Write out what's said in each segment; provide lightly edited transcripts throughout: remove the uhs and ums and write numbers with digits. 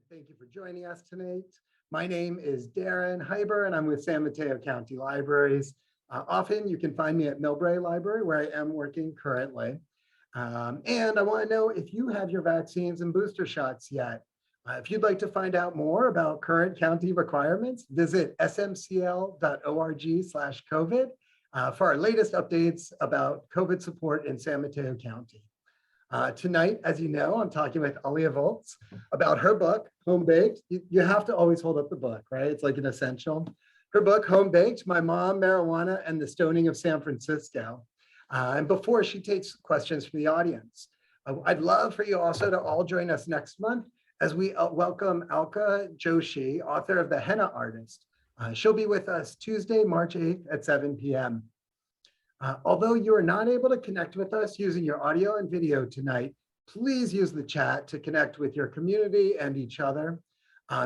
Thank you for joining us tonight. My name is Darren Hyber, and I'm with San Mateo County Libraries. Often you can find me at Millbrae Library, where I am working currently. And I want to know if you have your vaccines and booster shots yet. If you'd like to find out more about current county requirements, visit smcl.org/COVID for our latest updates about COVID support in San Mateo County. Tonight, as you know, I'm talking with Alia Volz about her book, Home Baked. You have to always hold up the book, right? It's like an essential. Her book, Home Baked, My Mom, Marijuana, and the Stoning of San Francisco. And before she takes questions from the audience, I'd love for you also to all join us next month as we welcome Alka Joshi, author of The Henna Artist. She'll be with us Tuesday, March 8th at 7 p.m. Although you are not able to connect with us using your audio and video tonight, please use the chat to connect with your community and each other.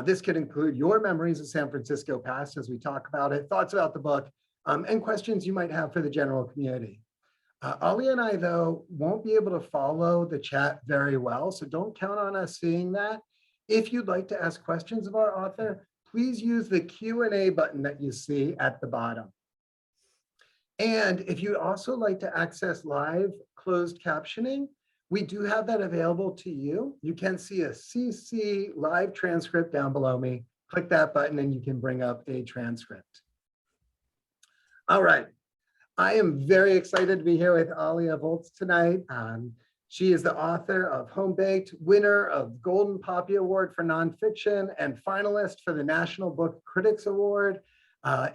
This could include your memories of San Francisco past as we talk about it, thoughts about the book, and questions you might have for the general community. Alia and I, though, won't be able to follow the chat very well, so don't count on us seeing that. If you'd like to ask questions of our author, please use the Q&A button that you see at the bottom. And if you'd also like to access live closed captioning, we do have that available to you. You can see a CC live transcript down below me. Click that button and you can bring up a transcript. All right. I am very excited to be here with Alia Volz tonight. She is the author of Home Baked, winner of Golden Poppy Award for Nonfiction, and finalist for the National Book Critics Award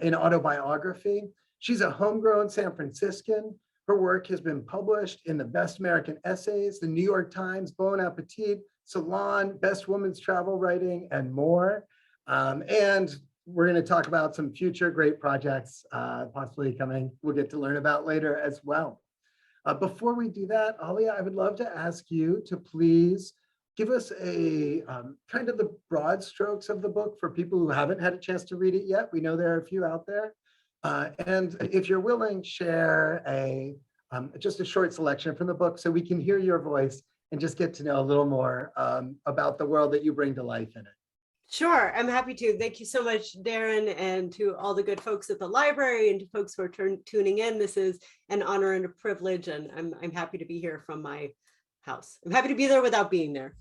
in Autobiography. She's a homegrown San Franciscan. Her work has been published in the Best American Essays, the New York Times, Bon Appetit, Salon, Best Women's Travel Writing, and more. And we're going to talk about some future great projects possibly coming we'll get to learn about later as well. Before we do that, Alia, I would love to ask you to please give us a kind of the broad strokes of the book for people who haven't had a chance to read it yet. We know there are a few out there. And if you're willing, share just a short selection from the book so we can hear your voice and just get to know a little more about the world that you bring to life in it. Sure, I'm happy to. Thank you so much, Darren, and to all the good folks at the library and to folks who are tuning in. This is an honor and a privilege, and I'm happy to be here from my house. I'm happy to be there without being there.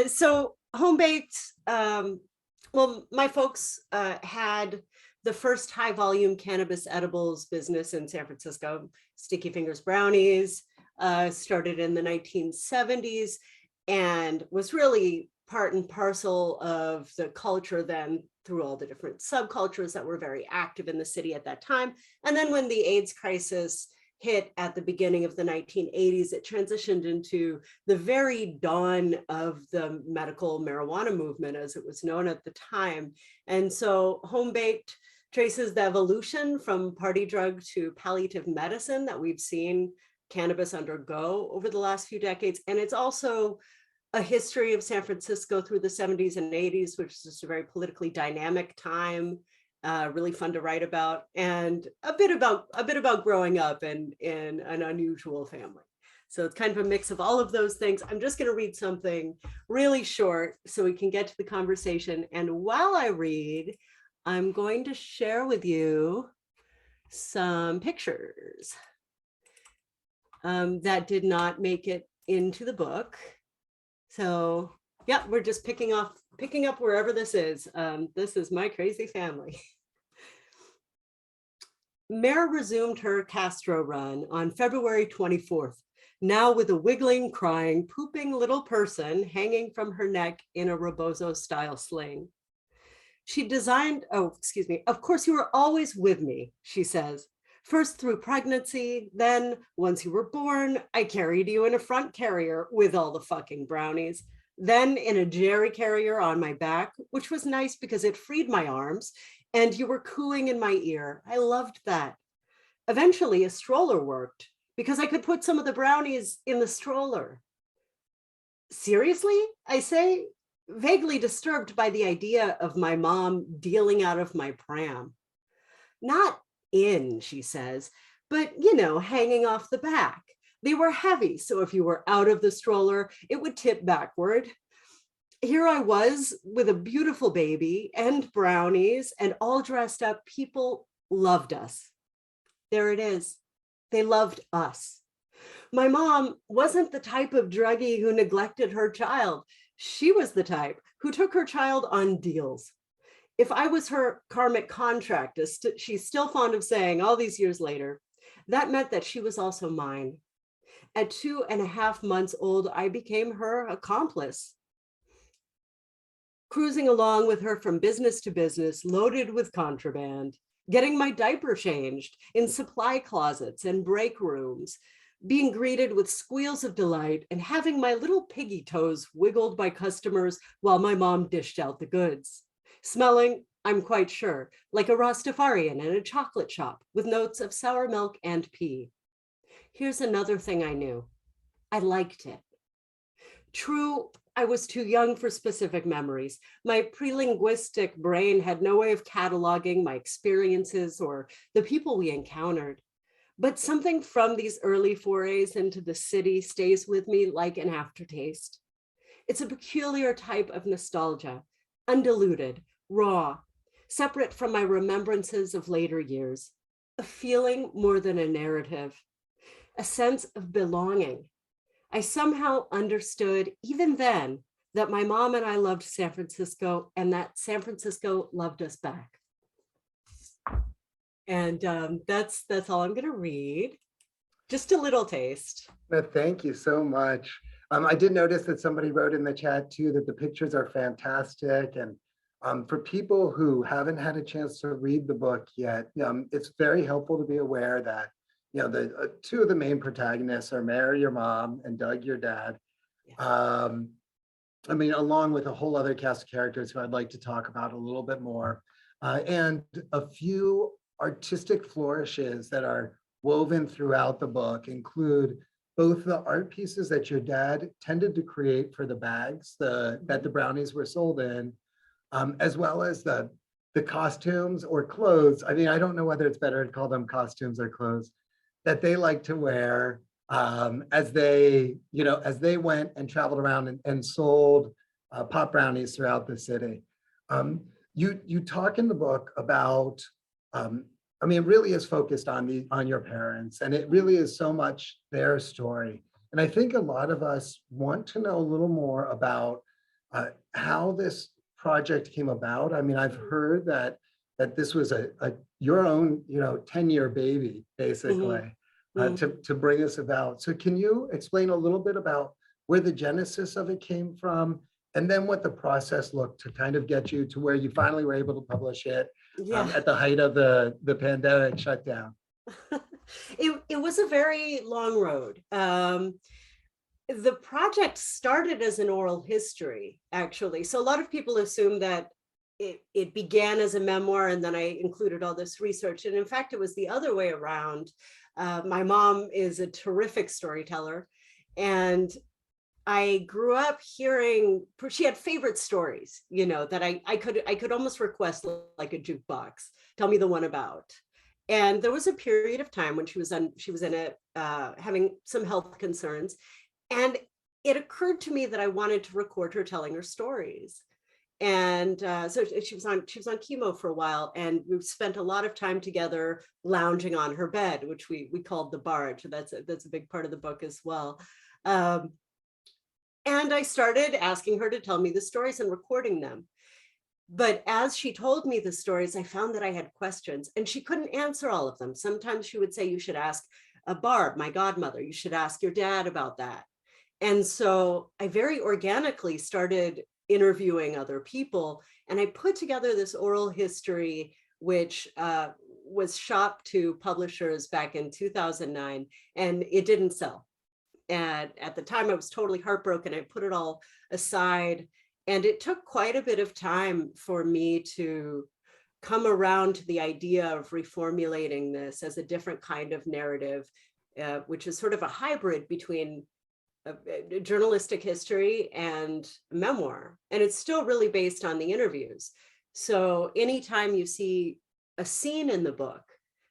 So Home Baked, well, my folks had the first high volume cannabis edibles business in San Francisco. Sticky Fingers Brownies started in the 1970s and was really part and parcel of the culture then through all the different subcultures that were very active in the city at that time. And then when the AIDS crisis hit at the beginning of the 1980s, it transitioned into the very dawn of the medical marijuana movement, as it was known at the time. And so Home Baked traces the evolution from party drug to palliative medicine that we've seen cannabis undergo over the last few decades. And it's also a history of San Francisco through the 70s and 80s, which is just a very politically dynamic time, really fun to write about, and a bit about growing up in an unusual family. So it's kind of a mix of all of those things. I'm just going to read something really short so we can get to the conversation. And while I read, I'm going to share with you some pictures that did not make it into the book. So yeah, we're just picking up wherever this is. This is my crazy family. Mare resumed her Castro run on February 24th, now with a wiggling, crying, pooping little person hanging from her neck in a Rebozo-style sling. She designed, of course you were always with me, she says. First through pregnancy, then once you were born, I carried you in a front carrier with all the fucking brownies, then in a jerry carrier on my back, which was nice because it freed my arms, and you were cooing in my ear. I loved that. Eventually, a stroller worked because I could put some of the brownies in the stroller. Seriously, I say, vaguely disturbed by the idea of my mom dealing out of my pram. Not in, she says, but, you know, hanging off the back. They were heavy, so if you were out of the stroller, it would tip backward. here I was with a beautiful baby and brownies and all dressed up. People loved us. There it is. They loved us. My mom wasn't the type of druggie who neglected her child. She was the type who took her child on deals. If I was her karmic contract, as she's still fond of saying all these years later, that meant that she was also mine. At 2.5 months old, I became her accomplice, cruising along with her from business to business, loaded with contraband, getting my diaper changed in supply closets and break rooms, being greeted with squeals of delight, and having my little piggy toes wiggled by customers while my mom dished out the goods. Smelling, I'm quite sure, like a Rastafarian in a chocolate shop with notes of sour milk and pea. Here's another thing I knew. I liked it. True, I was too young for specific memories. My pre-linguistic brain had no way of cataloging my experiences or the people we encountered. But something from these early forays into the city stays with me like an aftertaste. It's a peculiar type of nostalgia, undiluted, raw, separate from my remembrances of later years, a feeling more than a narrative, a sense of belonging. I somehow understood even then that my mom and I loved San Francisco and that San Francisco loved us back. And that's all I'm going to read. Just a little taste. Thank you so much. I did notice that somebody wrote in the chat too that the pictures are fantastic. And for people who haven't had a chance to read the book yet, it's very helpful to be aware that the two of the main protagonists are Mary, your mom, and Doug, your dad. I mean, along with a whole other cast of characters who I'd like to talk about a little bit more, and a few artistic flourishes that are woven throughout the book include both the art pieces that your dad tended to create for the bags that the brownies were sold in, as well as the costumes or clothes. I mean, I don't know whether it's better to call them costumes or clothes that they like to wear as they went and traveled around and sold pot brownies throughout the city. You talk in the book about, I mean, it really is focused on your parents, and it really is so much their story. And I think a lot of us want to know a little more about how this project came about. I mean, I've heard that this was your own 10-year baby, basically, to bring this about. So can you explain a little bit about where the genesis of it came from, and then what the process looked to kind of get you to where you finally were able to publish it at the height of the pandemic shutdown? It was a very long road. The project started as an oral history, actually. So a lot of people assume that it began as a memoir and then I included all this research. And in fact, it was the other way around. My mom is a terrific storyteller, and I grew up hearing, she had favorite stories, that I could almost request like a jukebox. Tell me the one about. And there was a period of time when she was in it, having some health concerns. And it occurred to me that I wanted to record her telling her stories. And so she was on chemo for a while, and we spent a lot of time together lounging on her bed, which we called the barge. That's a big part of the book as well. And I started asking her to tell me the stories and recording them. But as she told me the stories, I found that I had questions, and she couldn't answer all of them. Sometimes she would say, you should ask Barb, my godmother, you should ask your dad about that. And so I very organically started interviewing other people, and I put together this oral history, which was shopped to publishers back in 2009, and it didn't sell. And at the time I was totally heartbroken. I put it all aside, and it took quite a bit of time for me to come around to the idea of reformulating this as a different kind of narrative, which is sort of a hybrid between journalistic history and memoir. And it's still really based on the interviews. So anytime you see a scene in the book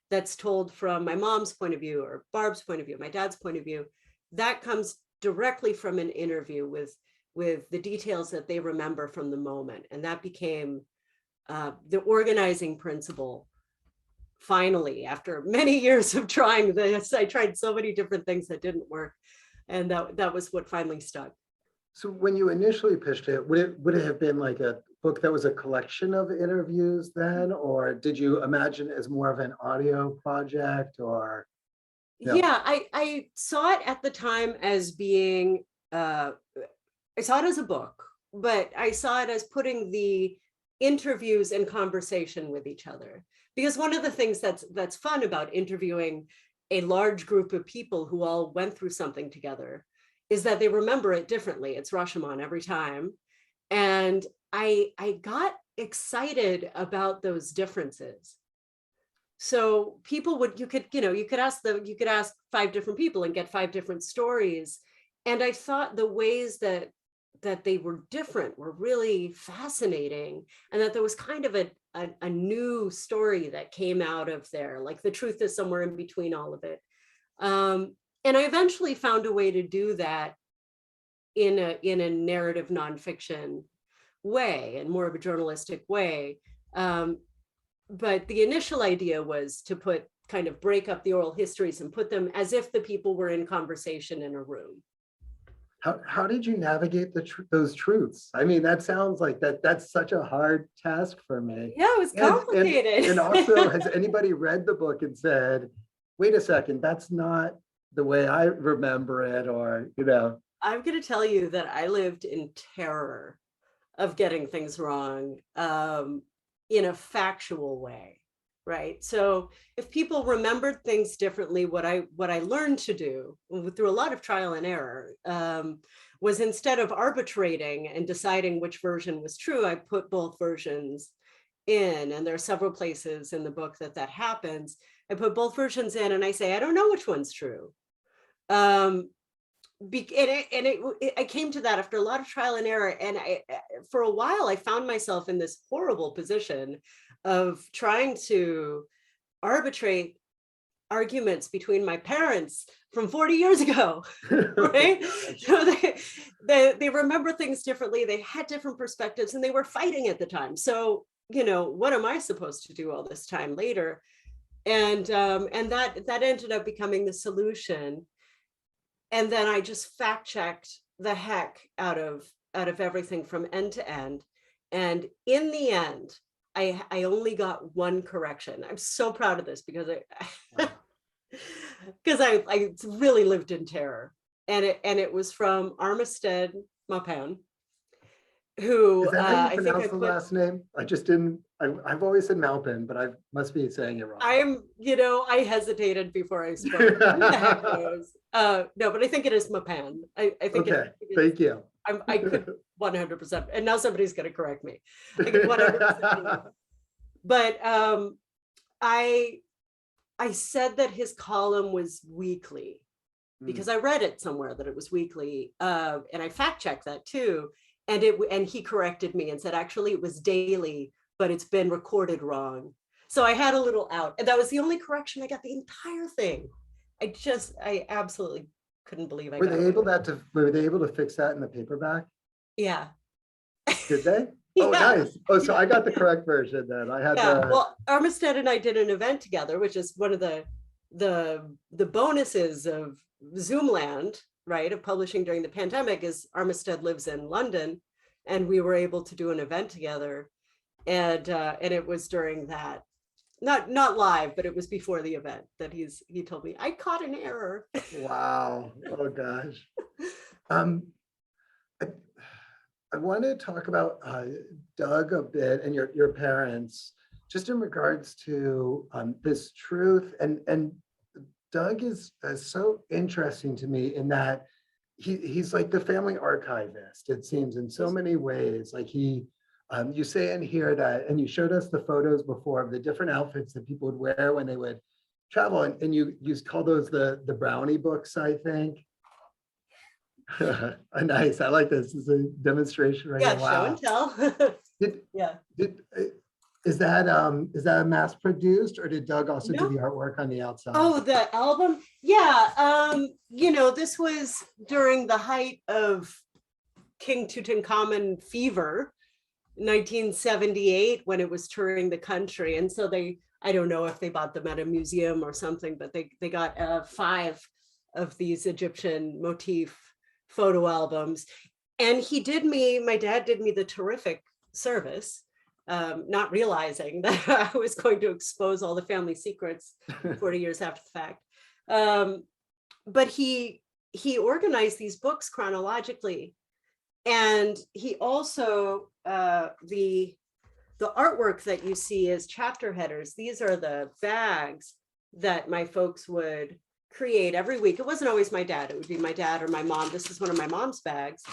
that's told from my mom's point of view or Barb's point of view, my dad's point of view, that comes directly from an interview with with the details that they remember from the moment. And that became the organizing principle. Finally, after many years of trying this, I tried so many different things that didn't work. And that was what finally stuck. So when you initially pitched it, would it have been like a book that was a collection of interviews then, or did you imagine it as more of an audio project, or? No. Yeah, I saw it at the time as being, I saw it as a book, but I saw it as putting the interviews in conversation with each other. Because one of the things that's fun about interviewing a large group of people who all went through something together is that they remember it differently. It's Rashomon every time. And I got excited about those differences. So people would, you could ask 5 different people and get 5 different stories. And I thought the ways that they were different were really fascinating, and that there was kind of a new story that came out of there, like the truth is somewhere in between all of it. And I eventually found a way to do that in a narrative nonfiction way, and more of a journalistic way. But the initial idea was to break up the oral histories and put them as if the people were in conversation in a room. How did you navigate those truths? I mean, that sounds like that's such a hard task for me. Yeah, it was complicated. And also, has anybody read the book and said, wait a second, that's not the way I remember it, or, I'm going to tell you that I lived in terror of getting things wrong in a factual way. Right. So if people remembered things differently, what I learned to do through a lot of trial and error was, instead of arbitrating and deciding which version was true, I put both versions in. And there are several places in the book that happens. I put both versions in and I say, I don't know which one's true. I came to that after a lot of trial and error. And for a while, I found myself in this horrible position of trying to arbitrate arguments between my parents from 40 years ago, right? So they remember things differently. They had different perspectives and they were fighting at the time. So, what am I supposed to do all this time later? And that ended up becoming the solution. And then I just fact checked the heck out of everything from end to end. And in the end, I only got one correction. I'm so proud of this because I really lived in terror. And it was from Armistead Maupin, who is that how you pronounce the last name? I just didn't. I've always said Maupin, but I must be saying it wrong. I hesitated before I spoke. Who the heck knows? No, but I think it is Maupin. I think. Okay, thank you. I could 100%, and now somebody's going to correct me. I could 100%. But I said that his column was weekly because I read it somewhere that it was weekly, and I fact checked that too. And he corrected me and said, actually, it was daily, but it's been recorded wrong. So I had a little out, and that was the only correction I got the entire thing. I absolutely couldn't believe I got it. Were they able to fix that in the paperback? Yeah. Did they? Yeah. Oh, nice. Oh, so I got the correct version then. I had Well, Armistead and I did an event together, which is one of the bonuses of Zoomland, right, of publishing during the pandemic, is Armistead lives in London, and we were able to do an event together, and it was during that, not live, but it was before the event that he told me I caught an error. Wow. Oh gosh. I want to talk about Doug a bit and your parents, just in regards to this truth. And Doug is so interesting to me in that he's like the family archivist, it seems, in so many ways. Like you say in here that, and you showed us the photos before of the different outfits that people would wear when they would travel, and you call those the brownie books, I think. Nice. I like this. This is a demonstration right now. Wow. Show and tell. Is that mass produced, or did Doug also do the artwork on the outside? Oh, the album? Yeah. This was during the height of King Tutankhamun fever, 1978, when it was touring the country. And so I don't know if they bought them at a museum or something, but they got 5 of these Egyptian motif photo albums. And my dad did me the terrific service, not realizing that I was going to expose all the family secrets 40 years after the fact. But he organized these books chronologically. And he also, the artwork that you see as chapter headers, these are the bags that my folks would create every week. It wasn't always my dad, it would be my dad or my mom. This is one of my mom's bags,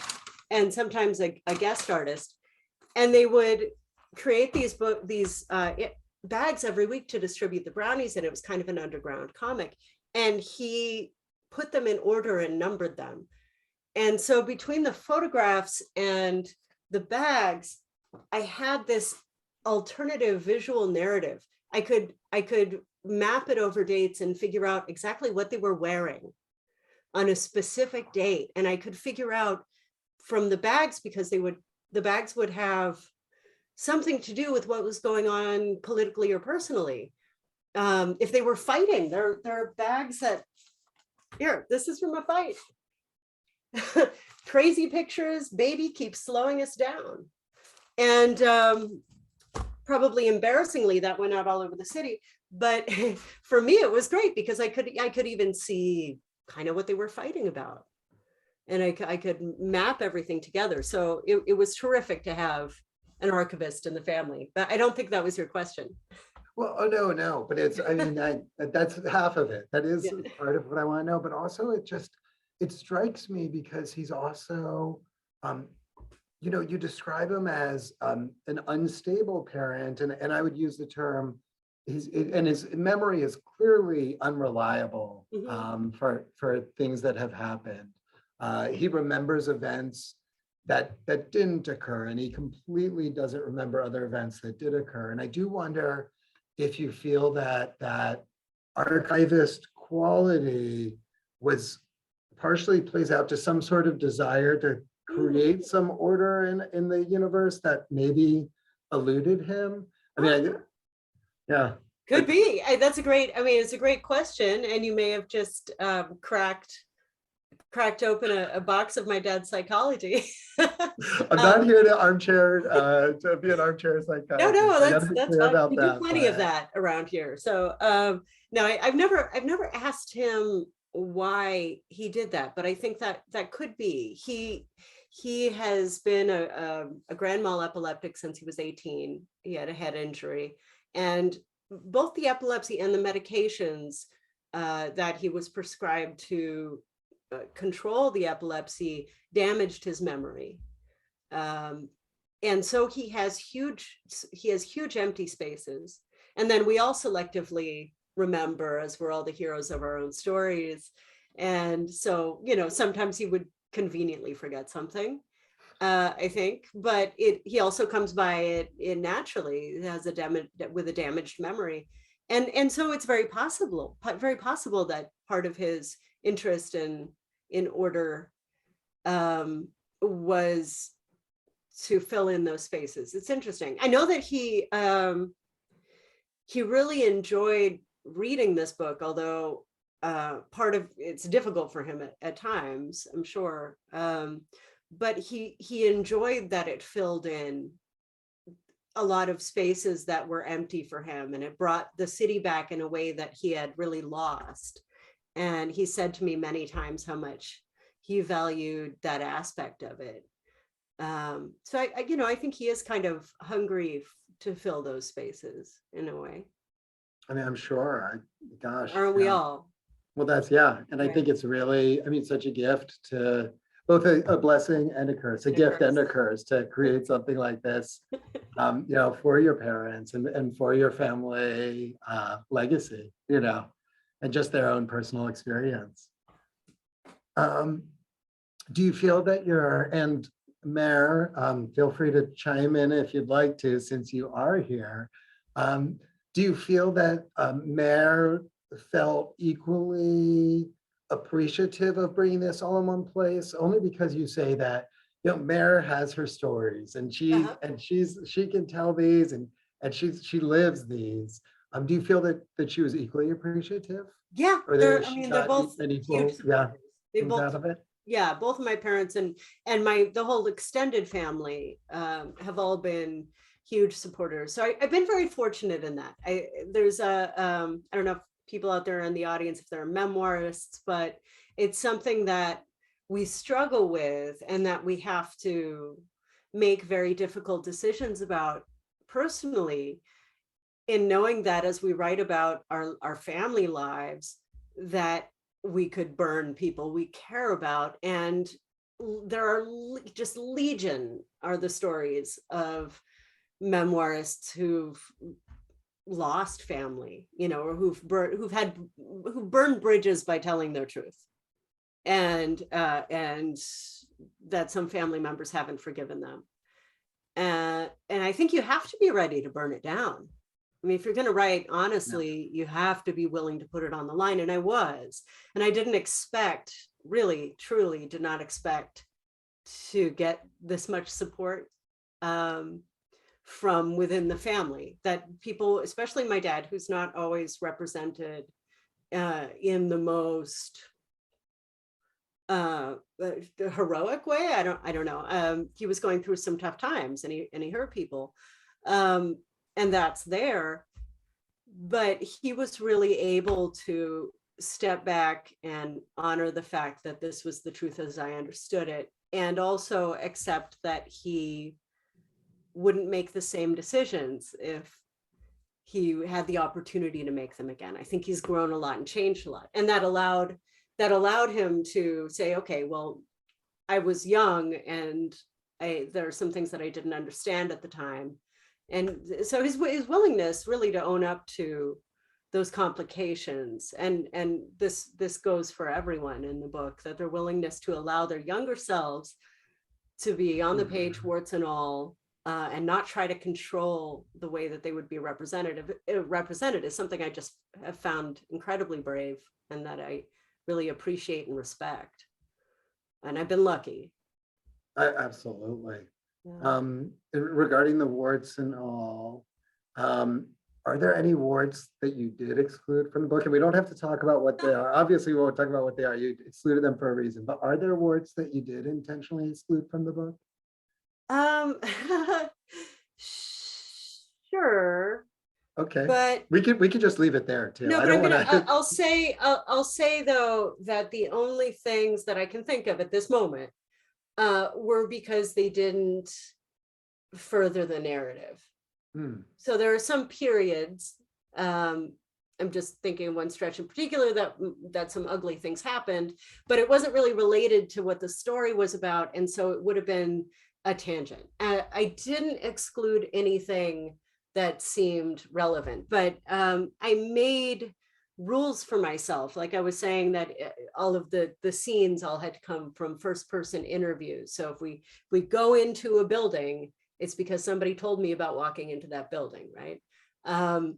and sometimes a guest artist. And they would create these bags every week to distribute the brownies, and it was kind of an underground comic. And he put them in order and numbered them. And so between the photographs and the bags, I had this alternative visual narrative. I could map it over dates and figure out exactly what they were wearing on a specific date. And I could figure out from the bags, because the bags would have something to do with what was going on politically or personally. If they were fighting, there are bags that, here, this is from a fight. Crazy pictures, baby keeps slowing us down. And probably embarrassingly, that went out all over the city. But for me, it was great because I could even see kind of what they were fighting about. And I could map everything together. So it was terrific to have an archivist in the family. But I don't think that was your question. Well, oh, no, but it's, I mean, that's half of it. That is part of what I want to know, but also it strikes me because he's also, you describe him as an unstable parent, and I would use the term, his memory is clearly unreliable for things that have happened. He remembers events that didn't occur, and he completely doesn't remember other events that did occur. And I do wonder if you feel that archivist quality partially plays out to some sort of desire to create some order in the universe that maybe eluded him. I mean, yeah. Could be. It's a great question. And you may have just cracked open a box of my dad's psychology. I'm not here to be an armchair psychologist. No, that's fine. We do plenty of that around here. So no, I've never asked him why he did that, but I think that could be. He has been a grand mal epileptic since he was 18. He had a head injury, and both the epilepsy and the medications that he was prescribed to control the epilepsy damaged his memory. And so he has huge empty spaces. And then we all selectively remember, as we're all the heroes of our own stories. And so, sometimes he would conveniently forget something, I think, but he also comes by it naturally. It has a damaged memory. And so it's very possible that part of his interest in order was to fill in those spaces. It's interesting. I know that he really enjoyed reading this book, although part of it's difficult for him at times, I'm sure. But he enjoyed that it filled in a lot of spaces that were empty for him, and it brought the city back in a way that he had really lost. And he said to me many times how much he valued that aspect of it. So I think he is kind of hungry to fill those spaces in a way. I mean, I'm sure. Gosh. Aren't we all? Well, and I think it's really, such a gift to both a blessing and a curse, a gift and a curse to create something like this, for your parents and for your family legacy, and just their own personal experience. Do you feel that and Mayor, feel free to chime in if you'd like to, since you are here. Do you feel that Mayor felt equally appreciative of bringing this all in one place? Only because you say that Mare has her stories, and Uh-huh. she can tell these, and she lives these. Do you feel that she was equally appreciative, Yeah, or that they're, I she mean, they're got both an huge equal, yeah, supporters. They comes both, out of it? yeah, both of my parents and the whole extended family have all been huge supporters. So I've been very fortunate in that. There's I don't know if people out there in the audience, if they're memoirists, but it's something that we struggle with and that we have to make very difficult decisions about personally, in knowing that as we write about our family lives, that we could burn people we care about. And there are just legion are the stories of memoirists who've lost family, or who burned bridges by telling their truth. And that some family members haven't forgiven them. And I think you have to be ready to burn it down. I mean, if you're going to write honestly, you have to be willing to put it on the line. And I was, and I didn't expect, really, truly did not expect to get this much support from within the family, that people, especially my dad, who's not always represented in the most the heroic way. I don't know. He was going through some tough times, and he hurt people. And that's there. But he was really able to step back and honor the fact that this was the truth as I understood it, and also accept that he wouldn't make the same decisions if he had the opportunity to make them again. I think he's grown a lot and changed a lot. And that allowed him to say, okay, well, I was young and there are some things that I didn't understand at the time. And so his willingness really to own up to those complications, and this goes for everyone in the book, that their willingness to allow their younger selves to be on the page, warts and all, and not try to control the way that they would be represented is something I just have found incredibly brave, and that I really appreciate and respect. And I've been lucky. Absolutely. Yeah. Regarding the warts and all, are there any warts that you did exclude from the book? And we don't have to talk about what they are. Obviously, we won't talk about what they are. You excluded them for a reason. But are there warts that you did intentionally exclude from the book? Sure. Okay. But we could just leave it there too. no, I but don't want to. I'll say though that the only things that I can think of at this moment were because they didn't further the narrative. So there are some periods, I'm just thinking one stretch in particular, that some ugly things happened, but it wasn't really related to what the story was about, and so it would have been a tangent. I didn't exclude anything that seemed relevant, but I made rules for myself. Like I was saying, that all of the scenes all had to come from first person interviews. So if we go into a building, it's because somebody told me about walking into that building, right? And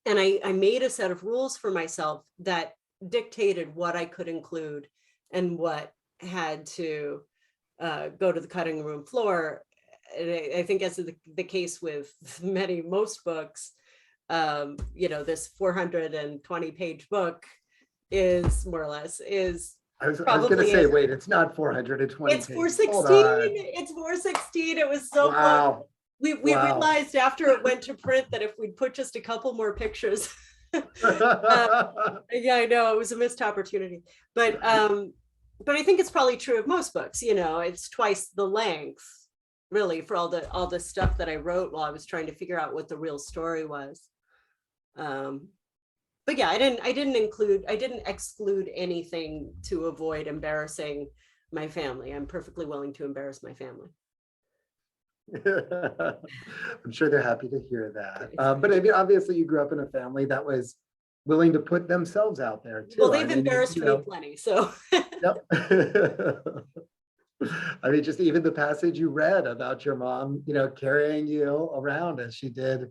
I made a set of rules for myself that dictated what I could include and what had to go to the cutting room floor. And I think, as the case with most books, this 420-page book is more or less I was going to say, wait, it's not 420 it's pages. 416. It's 416. It was so wow. We realized after it went to print that if we'd put just a couple more pictures, yeah, I know it was a missed opportunity. But I think it's probably true of most books. It's twice the length, really, for all the stuff that I wrote while I was trying to figure out what the real story was. But yeah, I didn't exclude anything to avoid embarrassing my family. I'm perfectly willing to embarrass my family. I'm sure they're happy to hear that. But I mean, obviously you grew up in a family that was willing to put themselves out there too. Well, they've embarrassed me plenty, so. Yep. I mean, just even the passage you read about your mom, carrying you around as she did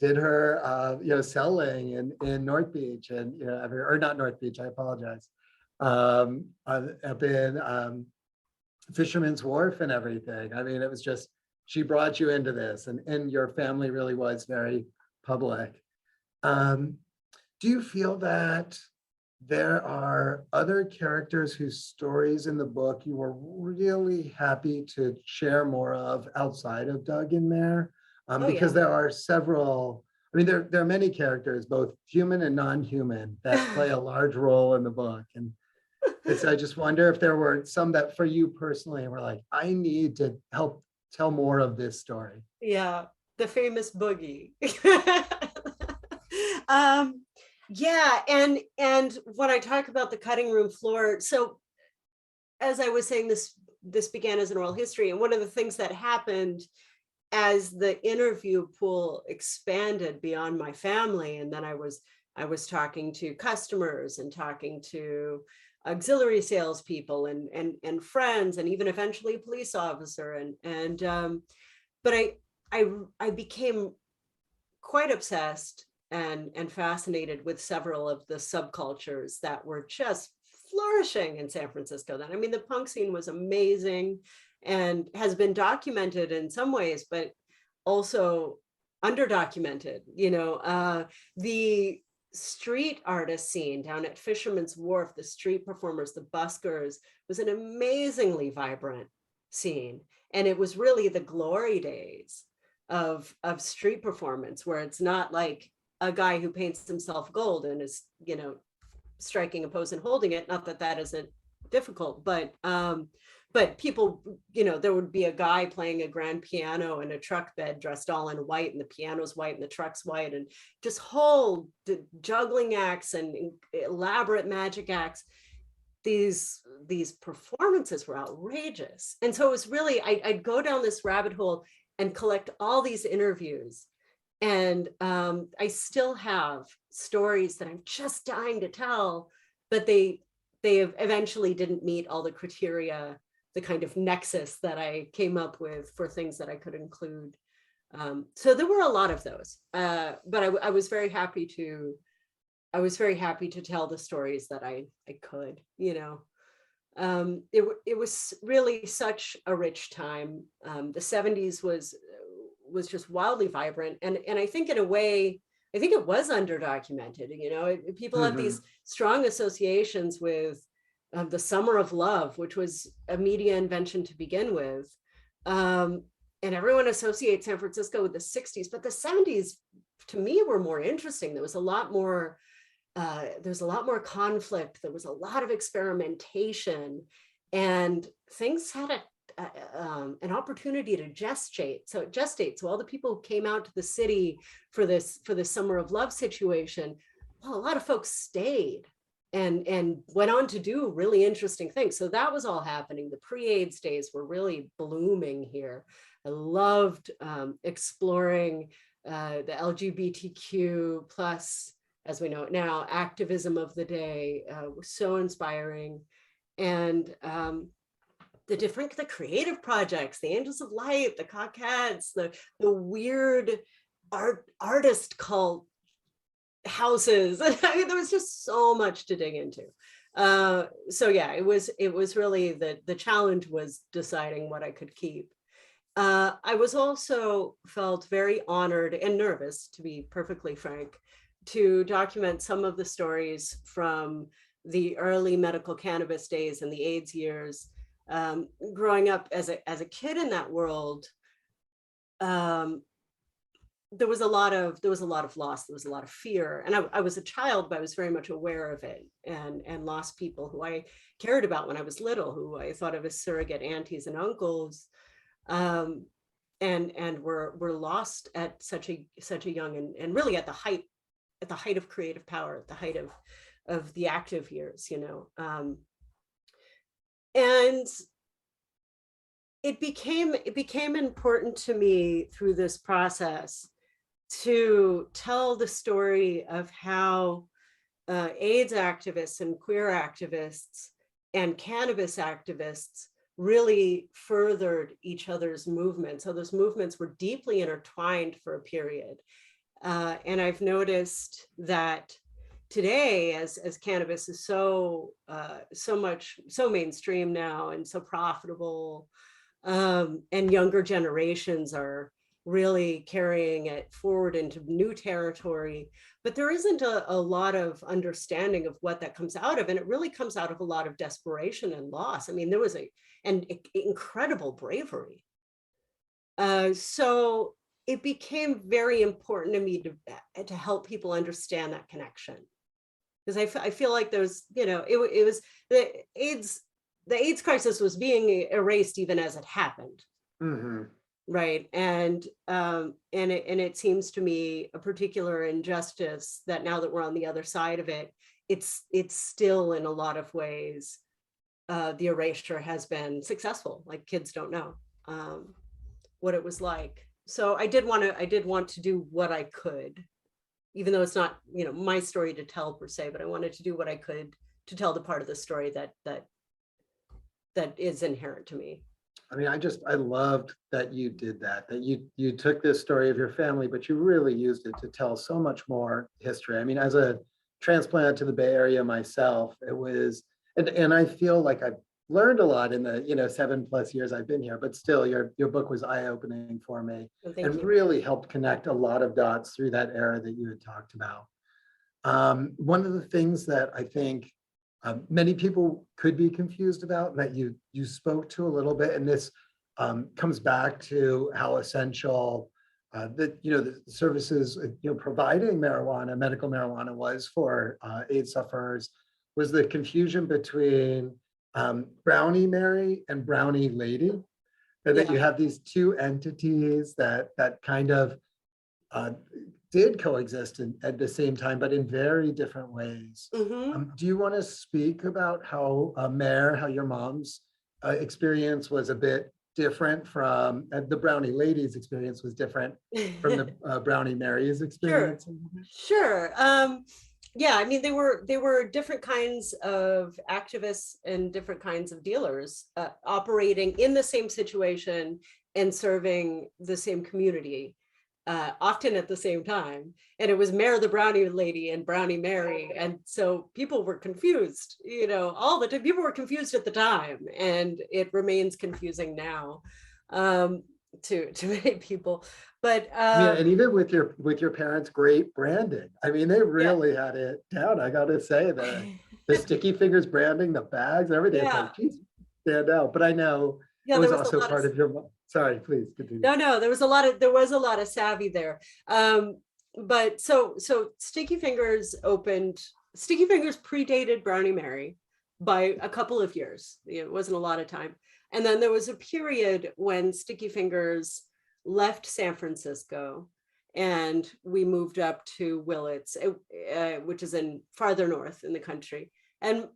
her, selling in North Beach, and or not North Beach, I apologize. Up in Fisherman's Wharf and everything. I mean, it was just, she brought you into this, and your family really was very public. Do you feel that there are other characters whose stories in the book you were really happy to share more of outside of Doug and Mare? Oh Because yeah. there are several, I mean, there are many characters, both human and non-human, that play a large role in the book. And I just wonder if there were some that for you personally were like, I need to help tell more of this story. Yeah, the famous boogie. Yeah, and when I talk about the cutting room floor, so as I was saying, this began as an oral history, and one of the things that happened as the interview pool expanded beyond my family, and then I was talking to customers and talking to auxiliary salespeople and friends, and even eventually a police officer, but I became quite obsessed and fascinated with several of the subcultures that were just flourishing in San Francisco then. I mean, the punk scene was amazing and has been documented in some ways, but also underdocumented. The street artist scene down at Fisherman's Wharf, the street performers, the buskers, was an amazingly vibrant scene. And it was really the glory days of street performance, where it's not like a guy who paints himself gold and is, striking a pose and holding it. Not that that isn't difficult, but people, there would be a guy playing a grand piano in a truck bed dressed all in white, and the piano's white and the truck's white, and just whole juggling acts and elaborate magic acts. These performances were outrageous. And so it was really, I'd go down this rabbit hole and collect all these interviews. And I still have stories that I'm just dying to tell, but they eventually didn't meet all the criteria, the kind of nexus that I came up with for things that I could include. So there were a lot of those, but I was very happy to tell the stories that I could. It was really such a rich time. The 70s was just wildly vibrant, and I think in a way, I think it was underdocumented. People have these strong associations with the Summer of Love, which was a media invention to begin with, and everyone associates San Francisco with the 60s, but the 70s to me were more interesting. There was a lot more conflict. There was a lot of experimentation, and things had an opportunity to gestate. So all the people who came out to the city for this Summer of Love situation, well, a lot of folks stayed and went on to do really interesting things. So that was all happening. The pre-AIDS days were really blooming here. I loved exploring the LGBTQ plus, as we know it now, activism of the day. Was so inspiring. And the creative projects, the Angels of Light, the Cockettes, the weird artist cult houses. I mean, there was just so much to dig into. So yeah, it was really the challenge was deciding what I could keep. I was also felt very honored and nervous, to be perfectly frank, to document some of the stories from the early medical cannabis days and the AIDS years. Growing up as a kid in that world, there was a lot of loss, there was a lot of fear, and I was a child, but I was very much aware of it, and lost people who I cared about when I was little, who I thought of as surrogate aunties and uncles, and were lost at such a young and really at the height of creative power, at the height of the active years, and it became important to me through this process to tell the story of how AIDS activists and queer activists and cannabis activists really furthered each other's movements. So those movements were deeply intertwined for a period. And I've noticed that today, as cannabis is so mainstream now and so profitable, and younger generations are really carrying it forward into new territory, but there isn't a lot of understanding of what that comes out of, and it really comes out of a lot of desperation and loss. I mean, there was incredible bravery. So it became very important to me to help people understand that connection, because I feel like there's, it was the AIDS crisis was being erased even as it happened. Mm-hmm. Right. And it seems to me a particular injustice that now that we're on the other side of it, it's still in a lot of ways, the erasure has been successful. Like, kids don't know what it was like. So I did want to do what I could, even though it's not, my story to tell per se, but I wanted to do what I could to tell the part of the story that is inherent to me. I mean, I loved that you did that you took this story of your family, but you really used it to tell so much more history. I mean, as a transplant to the Bay Area myself, it was, and I feel like I've learned a lot in the, 7+ years I've been here, but still your book was eye-opening for me, and really helped connect a lot of dots through that era that you had talked about. One of the things that I think many people could be confused about, and that you spoke to a little bit, and this comes back to how essential the services providing medical marijuana was for AIDS sufferers, was the confusion between Brownie Mary and Brownie Lady, and that you have these two entities that kind of did coexist at the same time, but in very different ways. Mm-hmm. Do you want to speak about how how your mom's experience was a bit different from the Brownie Lady's experience was different from the Brownie Mary's experience? Sure. Yeah, I mean, they were different kinds of activists and different kinds of dealers operating in the same situation and serving the same community, often at the same time. And it was Mare the Brownie Lady and Brownie Mary. And so people were confused, all the time. People were confused at the time, and it remains confusing now to many people. But and even with your parents' great branding, I mean, they really had it down. I gotta say, the Sticky Fingers branding, the bags, everything. It's like, geez, stand out. But I know it was also part of your. Sorry, please continue. No, there was a lot of savvy there. But so Sticky Fingers predated Brownie Mary by a couple of years. It wasn't a lot of time. And then there was a period when Sticky Fingers left San Francisco and we moved up to Willits, which is farther north in the country. And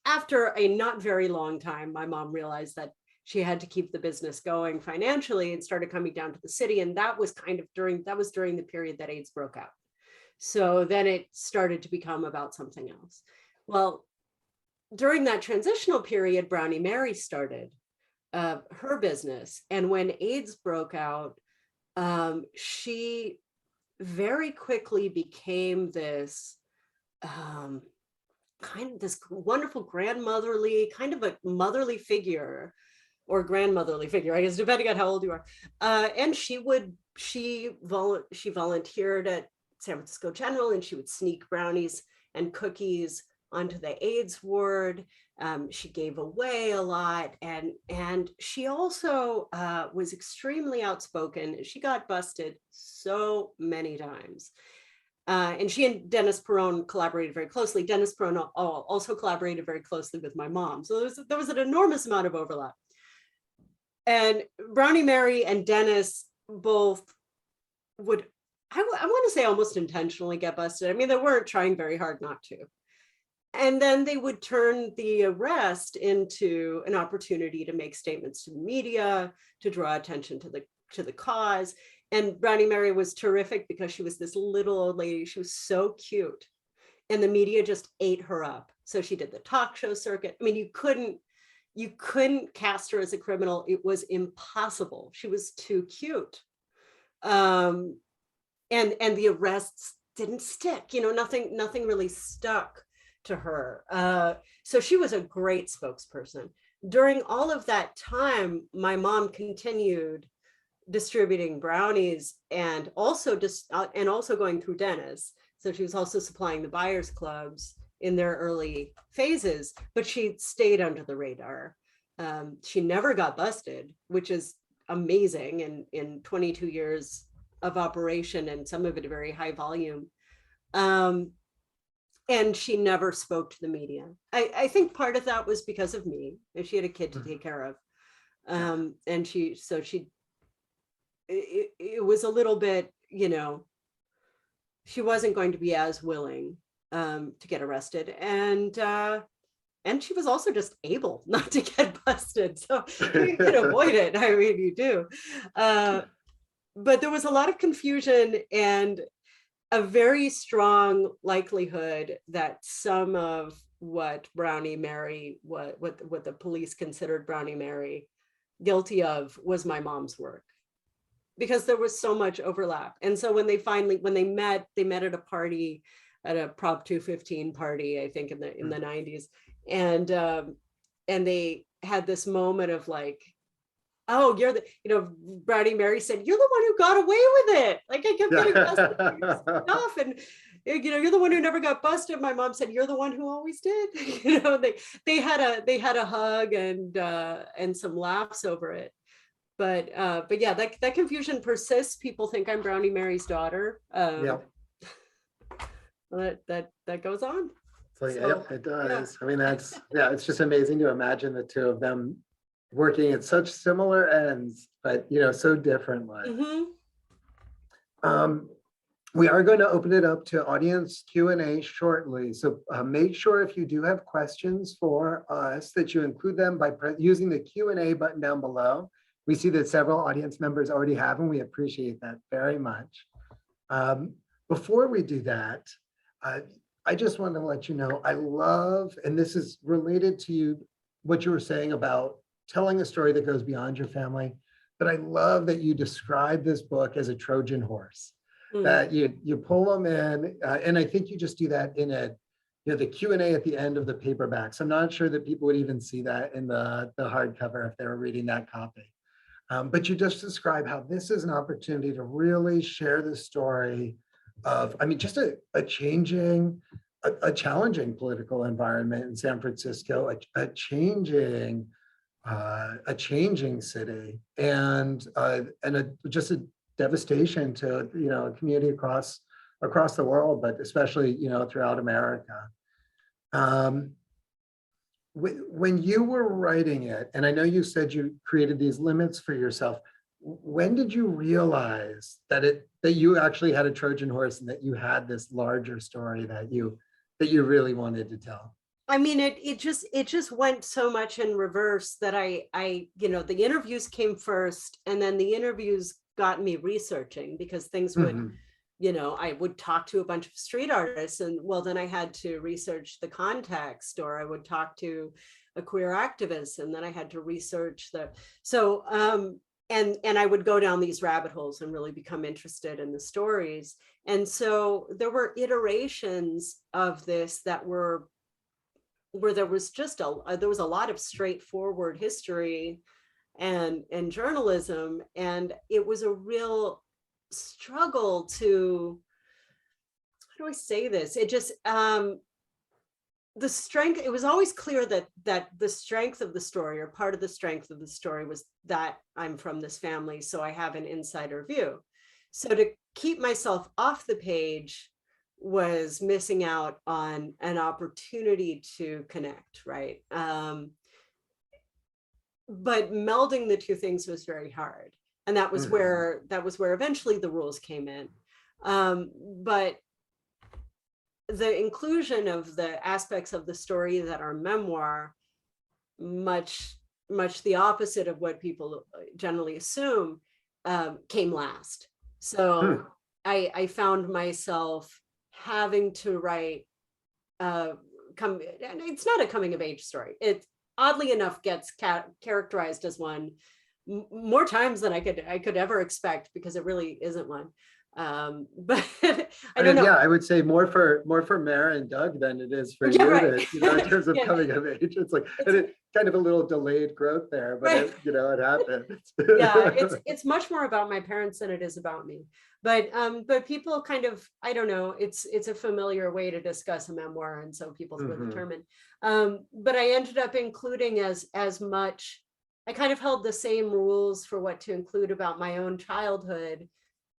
after a not very long time, my mom realized that she had to keep the business going financially and started coming down to the city. And that was during the period that AIDS broke out. So then it started to become about something else. Well, during that transitional period, Brownie Mary started her business. And when AIDS broke out, she very quickly became this this wonderful grandmotherly, kind of a motherly figure, or grandmotherly figure, I guess, depending on how old you are. And she volunteered at San Francisco General, and she would sneak brownies and cookies onto the AIDS ward. She gave away a lot, and she also was extremely outspoken. She got busted so many times. And she and Dennis Perone collaborated very closely. Dennis Perone also collaborated very closely with my mom. So there was an enormous amount of overlap. And Brownie Mary and Dennis both would, I want to say, almost intentionally get busted. I mean, they weren't trying very hard not to. And then they would turn the arrest into an opportunity to make statements to the media, to draw attention to the cause. And Brownie Mary was terrific because she was this little old lady. She was so cute. And the media just ate her up. So she did the talk show circuit. I mean, you couldn't cast her as a criminal. It was impossible. She was too cute. And the arrests didn't stick, nothing really stuck to her. So she was a great spokesperson. During all of that time, my mom continued distributing brownies and also going through dentists. So she was also supplying the buyers clubs in their early phases, but she stayed under the radar. She never got busted, which is amazing in 22 years of operation, and some of it a very high volume. And she never spoke to the media. I think part of that was because of me, and she had a kid to take care of. And it was a little bit, she wasn't going to be as willing to get arrested. And she was also just able not to get busted. So you can avoid it. I mean, you do. But there was a lot of confusion and a very strong likelihood that some of what Brownie Mary, what the police considered Brownie Mary guilty of, was my mom's work, because there was so much overlap. And so when they met at a party, at a Prop 215 party, I think in the 90s. And they had this moment of like, oh, you're Brownie Mary said, you're the one who got away with it. Like, I kept getting busted for your stuff. And, you're the one who never got busted. My mom said, you're the one who always did. They had a hug and some laughs over it. But yeah, that confusion persists. People think I'm Brownie Mary's daughter. Yeah. That goes on. So, yeah, it does. Yeah. I mean, it's just amazing to imagine the two of them working at such similar ends, but so differently. Mm-hmm. We are going to open it up to audience Q&A shortly. So make sure if you do have questions for us that you include them by using the Q&A button down below. We see that several audience members already have, and we appreciate that very much. Before we do that, I just want to let you know, I love, and this is related to what you were saying about telling a story that goes beyond your family, but I love that you describe this book as a Trojan horse, that you pull them in, and I think you just do that in the Q&A at the end of the paperback. So I'm not sure that people would even see that in the hardcover if they were reading that copy. But you just describe how this is an opportunity to really share the story of, just a changing, a challenging political environment in San Francisco, a changing city, and just a devastation to a community across the world, but especially throughout America. When you were writing it, and I know you said you created these limits for yourself, when did you realize that you actually had a Trojan horse and that you had this larger story that you really wanted to tell? I mean, it just went so much in reverse that I the interviews came first, and then the interviews got me researching, because things would, I would talk to a bunch of street artists, and then I had to research the context, or I would talk to a queer activist, and then I had to research and I would go down these rabbit holes and really become interested in the stories. And so there were iterations of this that were where there was a lot of straightforward history and journalism, and it was a real struggle to, how do I say this? It just the strength, it was always clear that the strength of the story, or part of the strength of the story, was that I'm from this family, so I have an insider view. So to keep myself off the page was missing out on an opportunity to connect, right? But melding the two things was very hard, and that was where eventually the rules came in. But the inclusion of the aspects of the story that are memoir, much the opposite of what people generally assume, came last. So I found myself having to write it's not a coming of age story. It oddly enough gets characterized as one more times than I could ever expect, because it really isn't one. But I I don't mean, know. yeah, I would say more for Mara and Doug than it is for Yeah, you right. to, in terms of Yeah, coming of age. It's like, and it's it kind of a little delayed growth there, but right. it happened. Yeah, it's much more about my parents than it is about me. But people kind of, I don't know, it's a familiar way to discuss a memoir, and so people throw the Mhm. term in. But I ended up including as much. I kind of held the same rules for what to include about my own childhood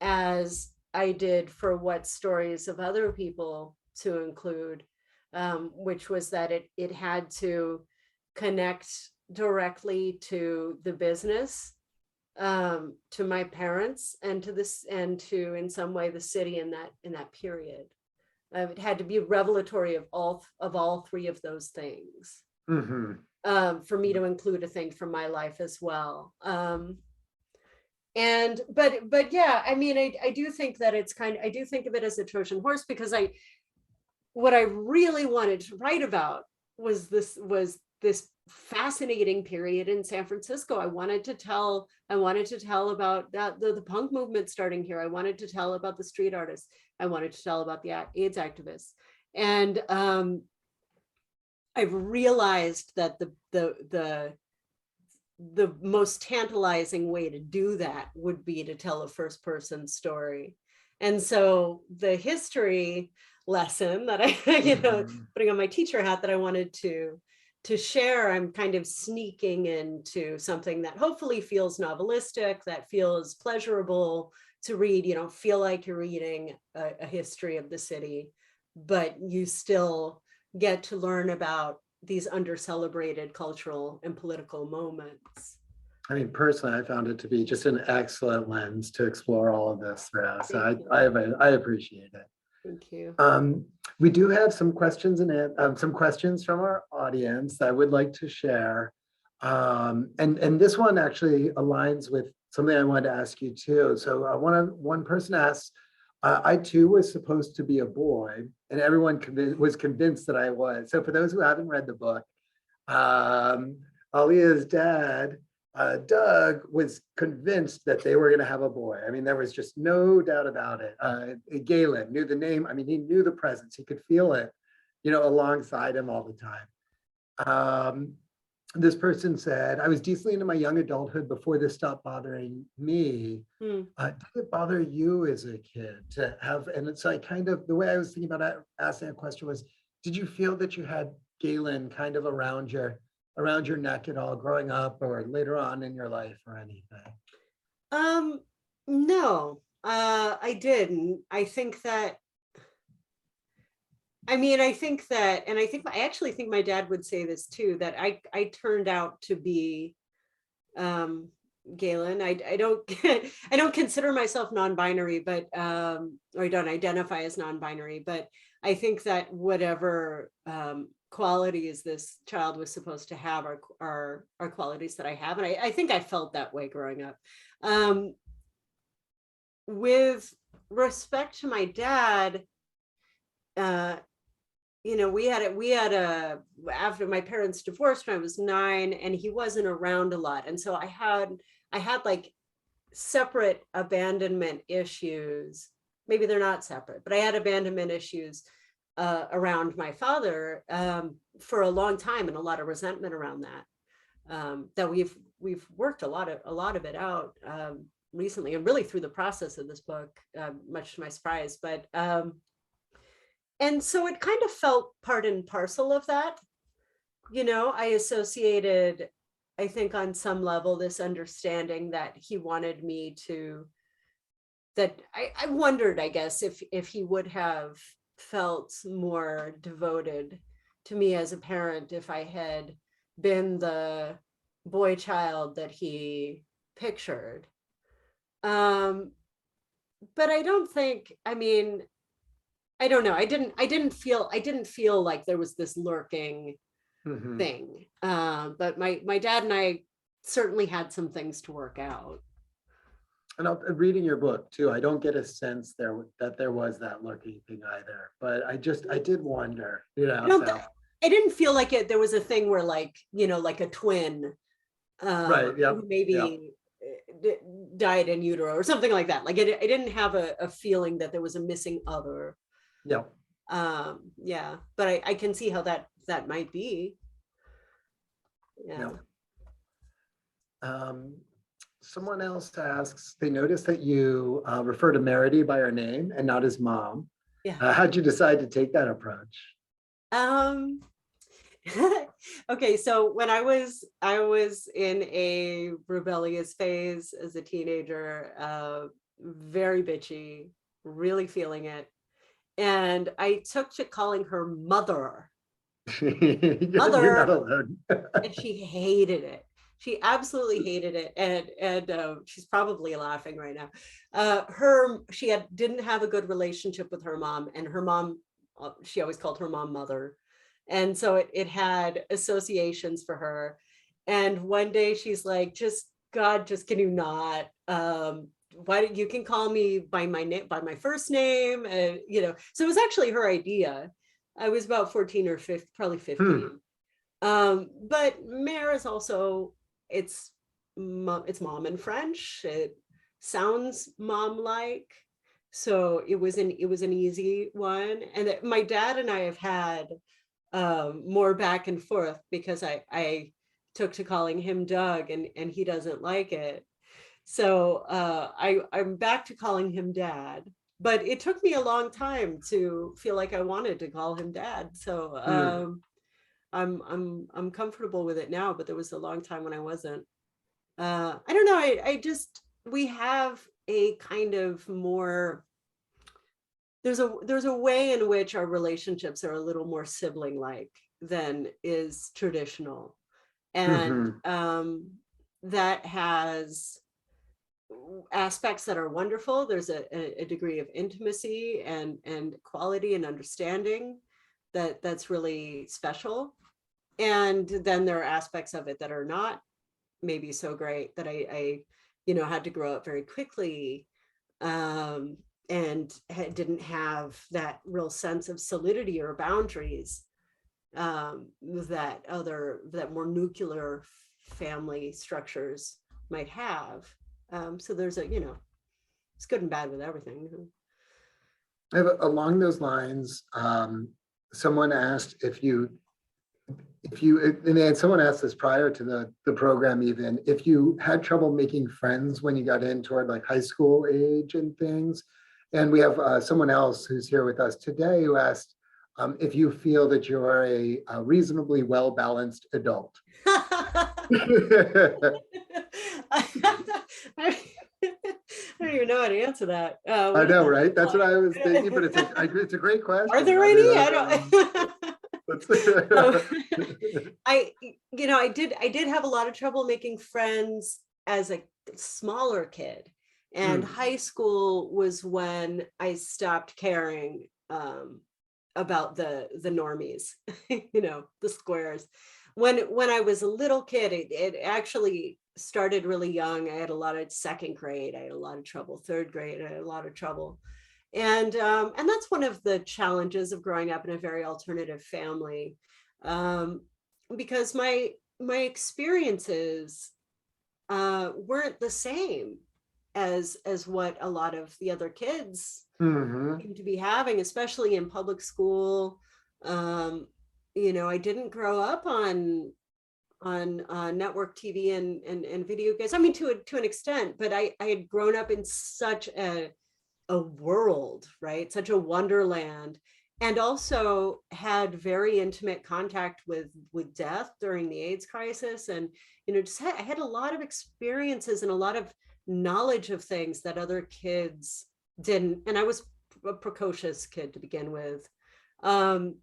as I did for what stories of other people to include, which was that it had to connect directly to the business, to my parents, and to this, and to in some way the city in that period. It had to be revelatory of all three of those things, Mhm. for me to include a thing from my life as well. And but yeah, I mean, I do think that it's kind of, I do think of it as a Trojan horse, because what I really wanted to write about was this fascinating period in San Francisco. I wanted to tell about that the punk movement starting here. I wanted to tell about the street artists. I wanted to tell about the AIDS activists. And I've realized that the most tantalizing way to do that would be to tell a first person story. And so the history lesson that I, Mhm. putting on my teacher hat, that I wanted to share, I'm kind of sneaking into something that hopefully feels novelistic, that feels pleasurable to read. You don't feel like you're reading a history of the city, but you still get to learn about these under-celebrated cultural and political moments. I mean, personally, I found it to be just an excellent lens to explore all of this through. So Thank you. I appreciate it. Thank you. We do have some questions some questions from our audience that I would like to share. And this one actually aligns with something I wanted to ask you too. So one person asked, I too was supposed to be a boy, and everyone was convinced that I was. So for those who haven't read the book, Alia's dad, Doug, was convinced that they were going to have a boy. I mean, there was just no doubt about it. Galen knew the name. I mean, he knew the presence. He could feel it, alongside him all the time. This person said, I was decently into my young adulthood before this stopped bothering me. Mm. Did it bother you as a kid to have, and it's like kind of the way I was thinking about asking that question was, did you feel that you had Galen kind of around your neck at all growing up or later on in your life or anything? No, I didn't. I think that, and I actually think my dad would say this too, that I turned out to be, Galen. I don't I don't consider myself non-binary, but or I don't identify as non-binary, but I think that whatever qualities this child was supposed to have are qualities that I have, and I think I felt that way growing up. With respect to my dad, uh, we had a, after my parents divorced when I was 9, and he wasn't around a lot, and so I had like separate abandonment issues. Maybe they're not separate, but I had abandonment issues around my father, for a long time, and a lot of resentment around that, that we've worked a lot of it out, recently, and really through the process of this book, much to my surprise. But and so it kind of felt part and parcel of that. I associated, I think on some level, this understanding that he wanted me to, that I wondered, I guess, if he would have felt more devoted to me as a parent if I had been the boy child that he pictured. But I don't think, I don't know. I didn't feel like there was this lurking Mhm. thing. But my dad and I certainly had some things to work out. And reading your book too, I don't get a sense that there was that lurking thing either. But I did wonder, I don't. so I didn't feel like there was a thing where, like, like a twin, right, yep, who yep. maybe died in utero or something like that. Like I didn't have a feeling that there was a missing other. Yeah. Yeah, but I can see how that might be. Yeah. Someone else asks, they noticed that you refer to Meredy by her name and not his mom. Yeah. How'd you decide to take that approach? Okay, so when I was in a rebellious phase as a teenager, very bitchy, really feeling it. And I took to calling her mother. You're not alone. And she hated it. She absolutely hated it, and she's probably laughing right now. She didn't have a good relationship with her mom, and her mom, she always called her mom mother, and so it had associations for her. And one day she's like, "Just God, just can you not? Why you can call me by my name, by my first name?" And so it was actually her idea. I was about 14 or 15, probably 15. But Mare is also, it's mom in French. It sounds mom-like. So it was an easy one. And my dad and I have had more back and forth because I took to calling him Doug and he doesn't like it. So I'm back to calling him Dad. But it took me a long time to feel like I wanted to call him Dad. So I'm comfortable with it now, but there was a long time when I wasn't. I don't know. I just, we have a kind of more, there's a way in which our relationships are a little more sibling-like than is traditional. And that has aspects that are wonderful. There's a degree of intimacy and quality and understanding that's really special. And then there are aspects of it that are not maybe so great, that I had to grow up very quickly, and didn't have that real sense of solidity or boundaries that more nuclear family structures might have. So there's it's good and bad with everything. Along those lines, someone asked and someone asked this prior to the program, even if you had trouble making friends when you got in toward like high school age and things. And we have someone else who's here with us today who asked if you feel that you are a reasonably well-balanced adult. I don't even know how to answer that. I know, right? That's what I was thinking, but it's a great question. Are there any? I don't. I did have a lot of trouble making friends as a smaller kid, and high school was when I stopped caring about the normies, the squares. When I was a little kid, it actually started really young. I had a lot of second grade. I had a lot of trouble. Third grade, I had a lot of trouble. And that's one of the challenges of growing up in a very alternative family, because my experiences weren't the same as what a lot of the other kids seem to be having, especially in public school. I didn't grow up on network TV and video games. I mean, to an extent, but I had grown up in such a world, right? Such a wonderland, and also had very intimate contact with death during the AIDS crisis. And, I had a lot of experiences and a lot of knowledge of things that other kids didn't. And I was a precocious kid to begin with. And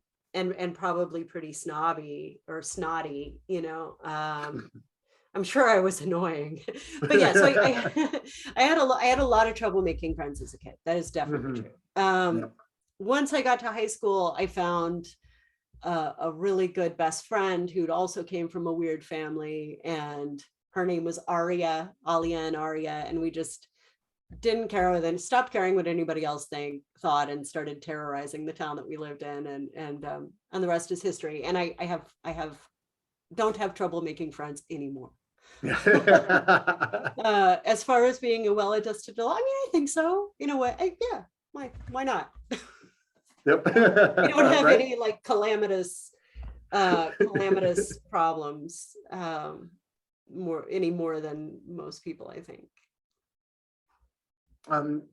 probably pretty snobby or snotty, I'm sure I was annoying, but yeah, so I had a lot of trouble making friends as a kid. That is definitely true. Once I got to high school, I found a really good best friend who'd also came from a weird family, and her name was Alia and Aria, and we just didn't care, then stopped caring what anybody else thought, and started terrorizing the town that we lived in, and the rest is history. And I don't have trouble making friends anymore. As far as being a well-adjusted adult, I mean, I think so. You know what? Yeah, why not? Yep. We don't have Right. any like calamitous problems any more than most people, I think. Um,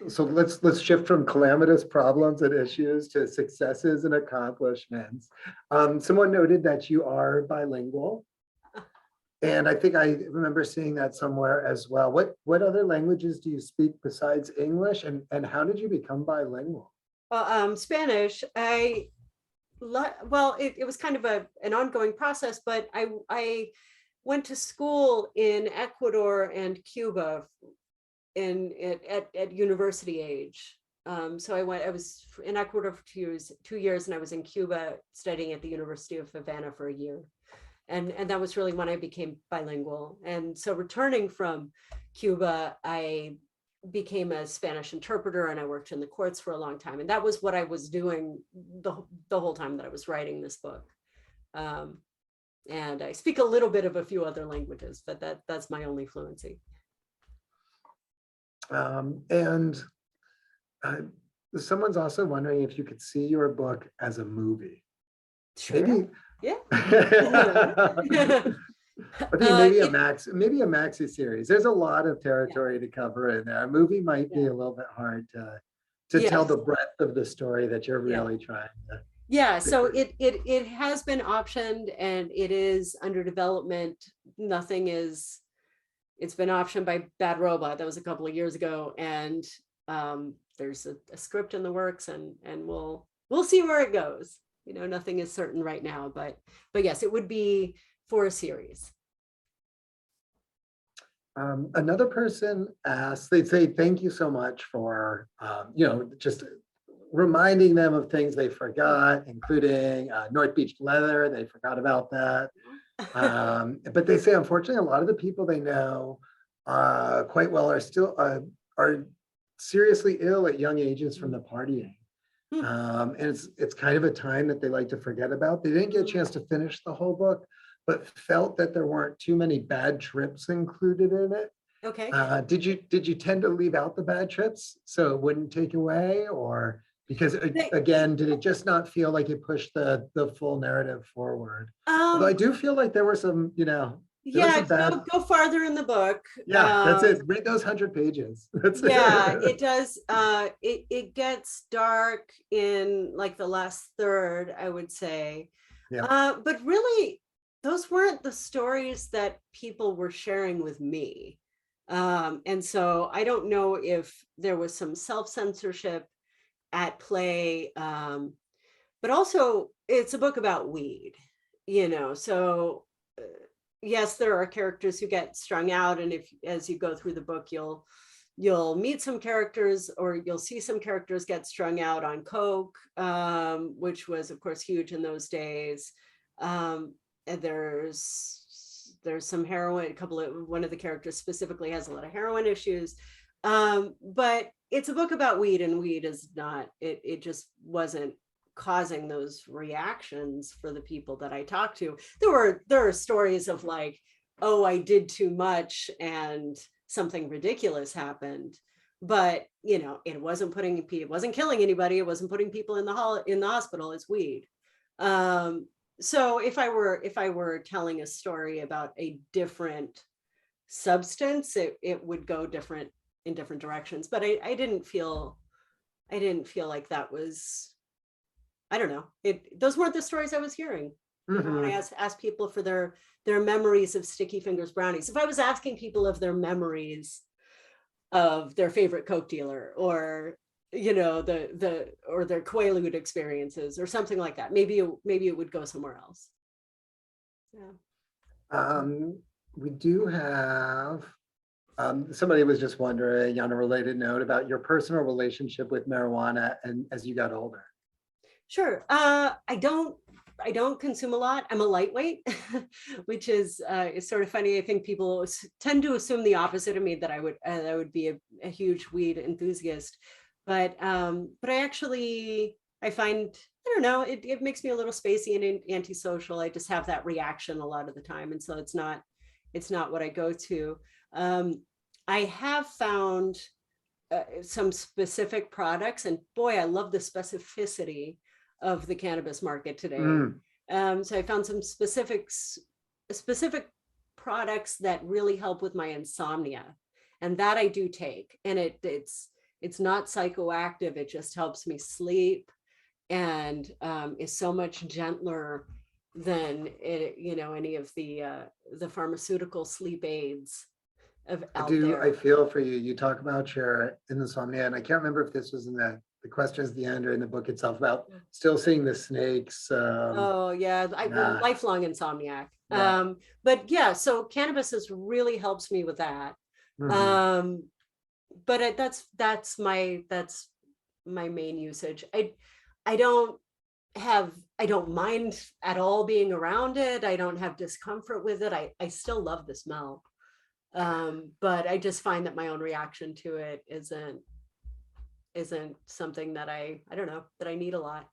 so let's shift from calamitous problems and issues to successes and accomplishments. Someone noted that you are bilingual, and I think I remember seeing that somewhere as well. What other languages do you speak besides English, and how did you become bilingual? Well, Spanish, well, it was kind of an ongoing process, but I went to school in Ecuador and Cuba at university age. So I was in Ecuador for 2 years, and I was in Cuba studying at the University of Havana for a year. And that was really when I became bilingual. And so returning from Cuba, I became a Spanish interpreter, and I worked in the courts for a long time. And that was what I was doing the whole time that I was writing this book. And I speak a little bit of a few other languages, but that's my only fluency. And someone's also wondering if you could see your book as a movie. Sure. Maybe. Yeah. I think maybe maybe a maxi series. There's a lot of territory to cover in there. A movie might be a little bit hard to tell the breadth of the story that you're really trying to. Yeah, so it has been optioned, and it is under development. It's been optioned by Bad Robot. That was a couple of years ago, and there's a script in the works, and we'll see where it goes. You know, nothing is certain right now, but yes, it would be for a series. Another person asked, they'd say, thank you so much for, just reminding them of things they forgot, including North Beach leather. They forgot about that. But they say, unfortunately, a lot of the people they know quite well are still are seriously ill at young ages from the partying. And it's kind of a time that they like to forget about. They didn't get a chance to finish the whole book, but felt that there weren't too many bad trips included in it. Okay. Did you tend to leave out the bad trips so it wouldn't take away, or because again, did it just not feel like it pushed the full narrative forward? Although I do feel like there were some, go farther in the book. Yeah, that's it. Read those 100 pages. It does. It gets dark in like the last third, I would say. Yeah. But really, those weren't the stories that people were sharing with me. And so I don't know if there was some self-censorship at play, but also it's a book about weed, so yes, there are characters who get strung out, and as you go through the book, you'll meet some characters, or you'll see some characters get strung out on coke, which was of course huge in those days. And there's some heroin. One of the characters specifically has a lot of heroin issues, but it's a book about weed, and weed is not, it just wasn't causing those reactions for the people that I talked to. There are stories of like, oh, I did too much and something ridiculous happened, but it wasn't killing anybody. It wasn't putting people in the hospital. It's weed. So if I were telling a story about a different substance, it would go in different directions. But I didn't feel like that was, I don't know. Those weren't the stories I was hearing. Mm-hmm. When I asked people for their memories of Sticky Fingers Brownies. If I was asking people of their memories of their favorite coke dealer, or or their Quaalude experiences or something like that, maybe it would go somewhere else. Yeah. We do have somebody was just wondering, on a related note, about your personal relationship with marijuana and as you got older. Sure. I don't consume a lot. I'm a lightweight, which is sort of funny. I think people tend to assume the opposite of me, that I would be a huge weed enthusiast. But I find, I don't know, it makes me a little spacey and antisocial. I just have that reaction a lot of the time. And so it's not it's not what I go to. I have found some specific products, and boy, I love the specificity of the cannabis market today. So I found some specific products that really help with my insomnia, and that I do take. And it's not psychoactive. It just helps me sleep, and is so much gentler than any of the pharmaceutical sleep aids out there. I feel for you. You talk about your insomnia, and I can't remember if this was in the questions at the end or in the book itself about still seeing the snakes. Oh yeah, I'm lifelong insomniac. Yeah. But yeah, so cannabis really helps me with that. But that's my main usage. I don't mind at all being around it. I don't have discomfort with it. I still love the smell. But I just find that my own reaction to it isn't something that I don't know, that I need a lot.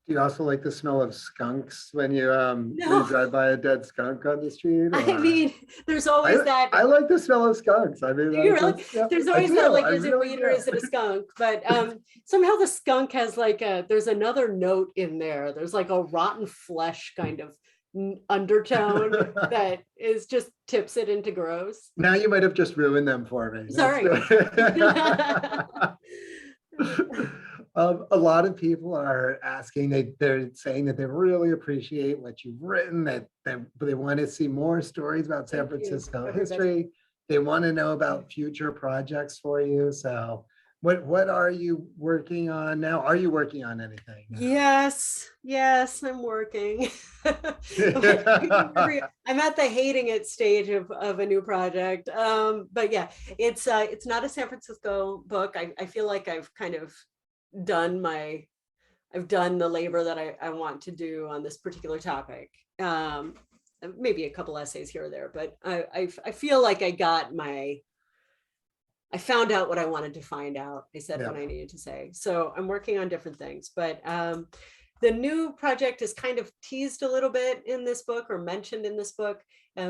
Do you also like the smell of skunks when you when No. you drive by a dead skunk on the street? I mean, there's always that. I like the smell of skunks. I mean, Do you really? There's always that, like, is it really weed or is it a skunk? But somehow the skunk has like there's another note in there. There's like a rotten flesh kind of undertone that is just tips it into gross. Now you might have just ruined them for me. Sorry. A lot of people are asking, they're saying that they really appreciate what you've written, that they want to see more stories about San Francisco history. They want to know about future projects for you. So what are you working on now? Are you working on anything now? Yes, I'm working. I'm at the hating it stage of a new project. But yeah, it's not a San Francisco book. I feel like I've kind of done the labor that I want to do on this particular topic. Maybe a couple essays here or there, but I feel like I found out what I wanted to find out. I said what I needed to say. So I'm working on different things, but the new project is kind of teased a little bit in this book, or mentioned in this book.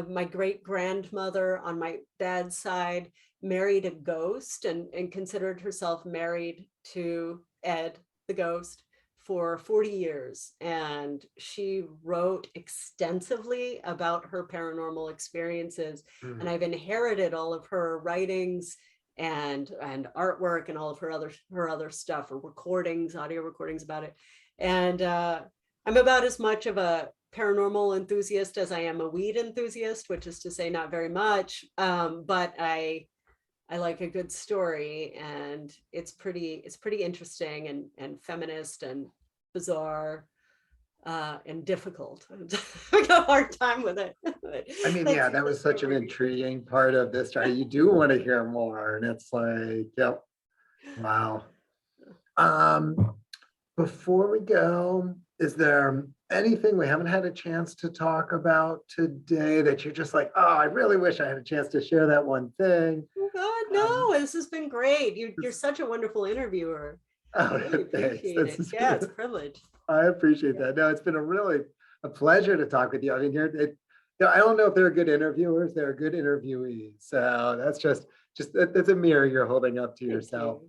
My great grandmother on my dad's side married a ghost and considered herself married to Ed, the ghost, for 40 years. And she wrote extensively about her paranormal experiences. And I've inherited all of her writings and artwork and all of her other stuff, or recordings, audio recordings about it. And I'm about as much of a paranormal enthusiast as I am a weed enthusiast, which is to say not very much. But I like a good story, and it's pretty interesting and feminist and bizarre and difficult. I got a hard time with it. I mean, yeah, that was such an intriguing part of this story. You do want to hear more, and it's like, yep, wow. Before we go, is there anything we haven't had a chance to talk about today that you're just like, oh, I really wish I had a chance to share that one thing? Oh God, no, this has been great. You're such a wonderful interviewer. Oh, Really appreciate it. Yeah, it's a privilege. I appreciate that. No, it's been a pleasure to talk with you. I mean, I don't know if they're good interviewers, they're good interviewees. So that's just that's a mirror you're holding up to yourself.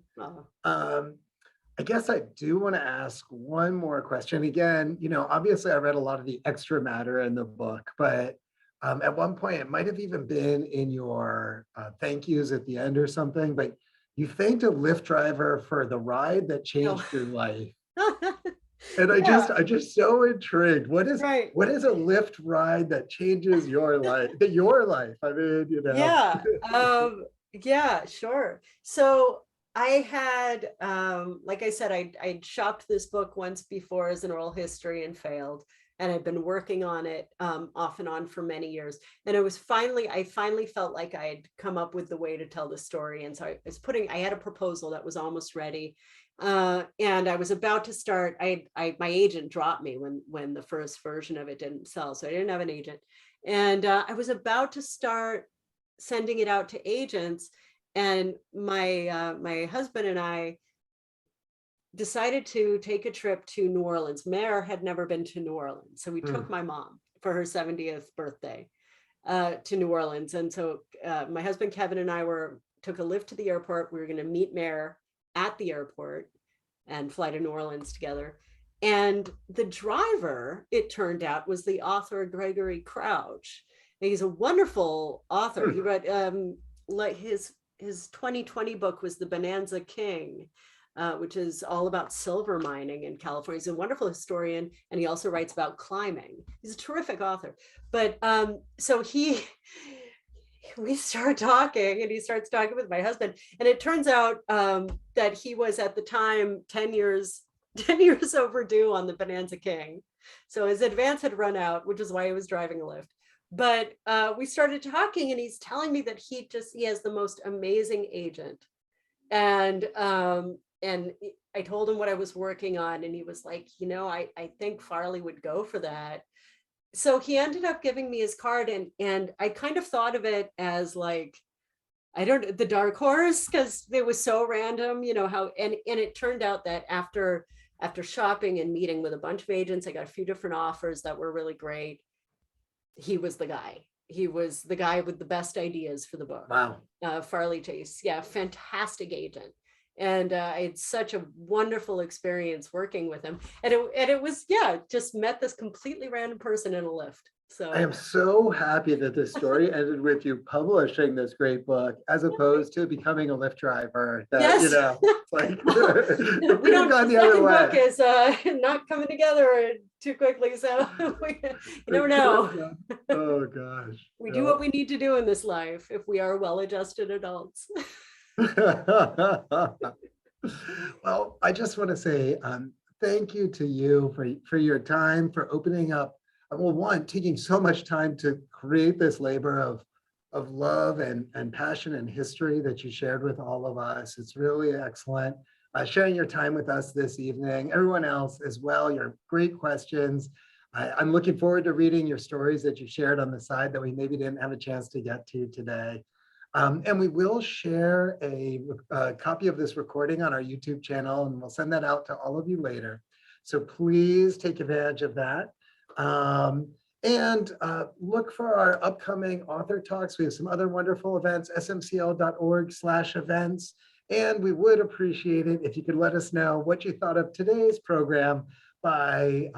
I guess I do want to ask one more question. Again, obviously I read a lot of the extra matter in the book, but at one point it might have even been in your thank yous at the end or something, but you thanked a Lyft driver for the ride that changed your life. And I'm just so intrigued. What is a Lyft ride that changes your life? I mean, Yeah, sure. So I had, like I said, I'd shopped this book once before as an oral history and failed. And I've been working on it off and on for many years. And I finally felt like I had come up with the way to tell the story. And so I had a proposal that was almost ready. And I was about to start, my agent dropped me when the first version of it didn't sell. So I didn't have an agent. And I was about to start sending it out to agents. And my husband and I decided to take a trip to New Orleans. Mare had never been to New Orleans. So we took my mom for her 70th birthday. to New Orleans. And so my husband, Kevin, and I took a Lyft to the airport. We were going to meet Mare at the airport and fly to New Orleans together. And the driver, it turned out, was the author Gregory Crouch. And he's a wonderful author. He wrote like his 2020 book was The Bonanza King, which is all about silver mining in California. He's a wonderful historian, and he also writes about climbing. He's a terrific author. But so we start talking, and he starts talking with my husband, and it turns out that he was at the time 10 years overdue on the Bonanza King. So his advance had run out, which is why he was driving a Lyft. But we started talking, and he's telling me that he has the most amazing agent. And I told him what I was working on, and he was like, I think Farley would go for that. So he ended up giving me his card, and I kind of thought of it as like, the dark horse, because it was so random, how, and it turned out that after shopping and meeting with a bunch of agents, I got a few different offers that were really great. He was the guy. He was the guy with the best ideas for the book. Wow. Farley Chase. Yeah, fantastic agent. And I had such a wonderful experience working with him. And it was, just met this completely random person in a Lyft. So I am so happy that this story ended with you publishing this great book, as opposed to becoming a Lyft driver. That, yes. It's like we don't. Gone the second other way. book is not coming together too quickly, so you never know. Oh gosh. We do what we need to do in this life if we are well-adjusted adults. Well, I just want to say thank you to you for your time, for opening up. Well, taking so much time to create this labor of love and passion and history that you shared with all of us. It's really excellent. Sharing your time with us this evening, everyone else as well, your great questions. I'm looking forward to reading your stories that you shared on the side that we maybe didn't have a chance to get to today. And we will share a copy of this recording on our YouTube channel, and we'll send that out to all of you later. So please take advantage of that. And look for our upcoming author talks. We have some other wonderful events, smcl.org/events. And we would appreciate it if you could let us know what you thought of today's program by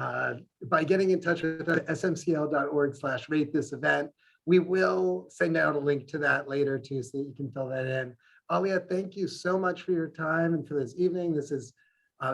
getting in touch with us at smcl.org/rate this event. We will send out a link to that later too, so that you can fill that in. Alia, thank you so much for your time and for this evening. This has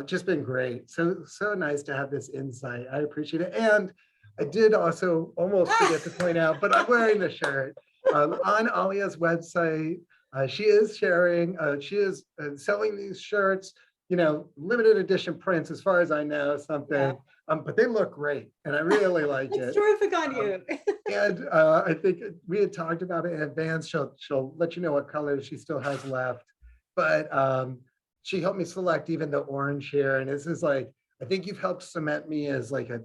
just been great. So nice to have this insight. I appreciate it. And I did also almost forget to point out, but I'm wearing the shirt. On Alia's website, she is sharing, she is selling these shirts, limited edition prints, as far as I know, something. But they look great, and I really like it. It's terrific on you. And I think we had talked about it in advance. She'll let you know what colors she still has left. But she helped me select even the orange here. And this is like, I think you've helped cement me as like a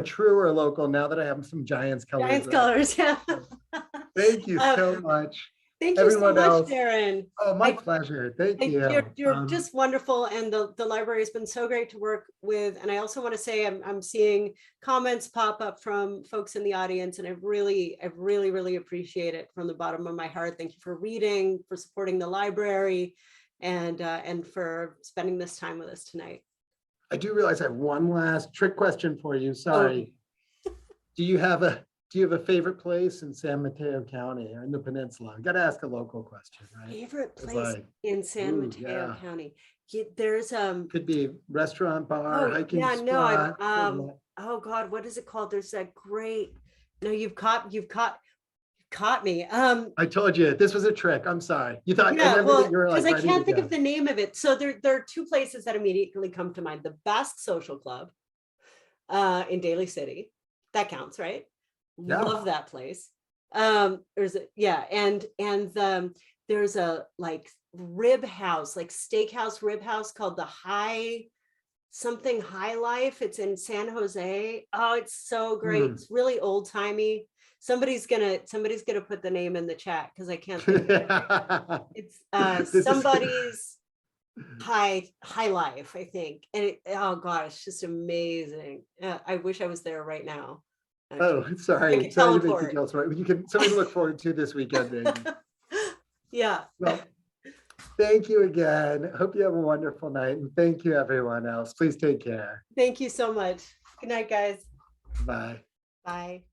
truer local now that I have some Giants colors. Giants colors, yeah. Thank you so much. Thank you so much, Darren. Oh, my pleasure. Thank you. You're just wonderful, and the library has been so great to work with. And I also want to say I'm seeing comments pop up from folks in the audience, and I really appreciate it from the bottom of my heart. Thank you for reading, for supporting the library, and for spending this time with us tonight. I do realize I have one last trick question for you. Sorry. Oh. Do you have a favorite place in San Mateo County or in the peninsula? I got to ask a local question, right? Favorite place in San Mateo County? There's could be restaurant, bar, hiking spot. No, oh God, what is it called? There's that great. No, you've caught me. I told you this was a trick. I'm sorry. You thought because I can't think of the name of it. So there are two places that immediately come to mind: the Basque Social Club in Daly City. That counts, right? Yeah. Love that place. There's a like rib house, like steakhouse rib house called the High Life. It's in San Jose. Oh, it's so great. It's really old timey. Somebody's gonna put the name in the chat because I can't think of it. It's somebody's high life, I think. And oh gosh, just amazing. I wish I was there right now. Oh, sorry. Okay, Sorry tell to him make for you it. jealous. You can something to look forward to this weekend, maybe. Yeah. Well, thank you again. Hope you have a wonderful night. And thank you, everyone else. Please take care. Thank you so much. Good night, guys. Bye. Bye.